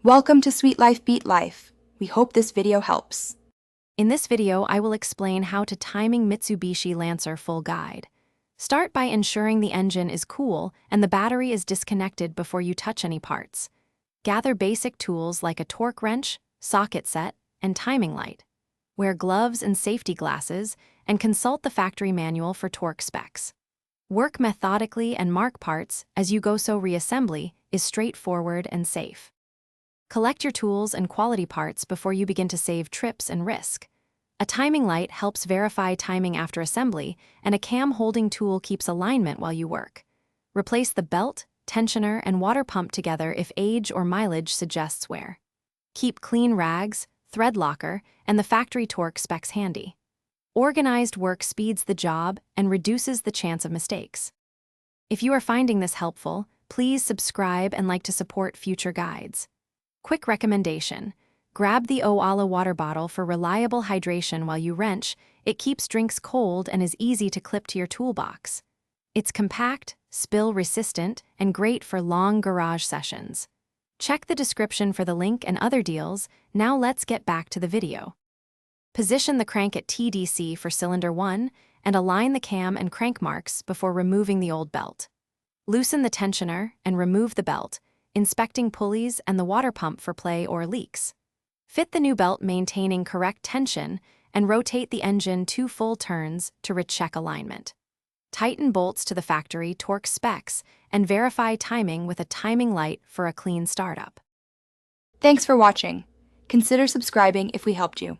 Welcome to Sweet Life Beat Life. We hope this video helps. In this video, I will explain how to timing Mitsubishi Lancer full guide. Start by ensuring the engine is cool and the battery is disconnected before you touch any parts. Gather basic tools like a torque wrench, socket set, and timing light. Wear gloves and safety glasses and consult the factory manual for torque specs. Work methodically and mark parts as you go so reassembly is straightforward and safe. Collect your tools and quality parts before you begin to save trips and risk. A timing light helps verify timing after assembly, and a cam holding tool keeps alignment while you work. Replace the belt, tensioner, and water pump together if age or mileage suggests wear. Keep clean rags, thread locker, and the factory torque specs handy. Organized work speeds the job and reduces the chance of mistakes. If you are finding this helpful, please subscribe and like to support future guides. Quick recommendation: grab the Oala water bottle for reliable hydration while you wrench. It keeps drinks cold and is easy to clip to your toolbox. It's compact, spill-resistant, and great for long garage sessions. Check the description for the link and other deals. Now let's get back to the video. Position the crank at TDC for cylinder 1 and align the cam and crank marks before removing the old belt. Loosen the tensioner and remove the belt, inspecting pulleys and the water pump for play or leaks. Fit the new belt maintaining correct tension and rotate the engine 2 full turns to recheck alignment. Tighten bolts to the factory torque specs and verify timing with a timing light for a clean startup. Thanks for watching. Consider subscribing if we helped you.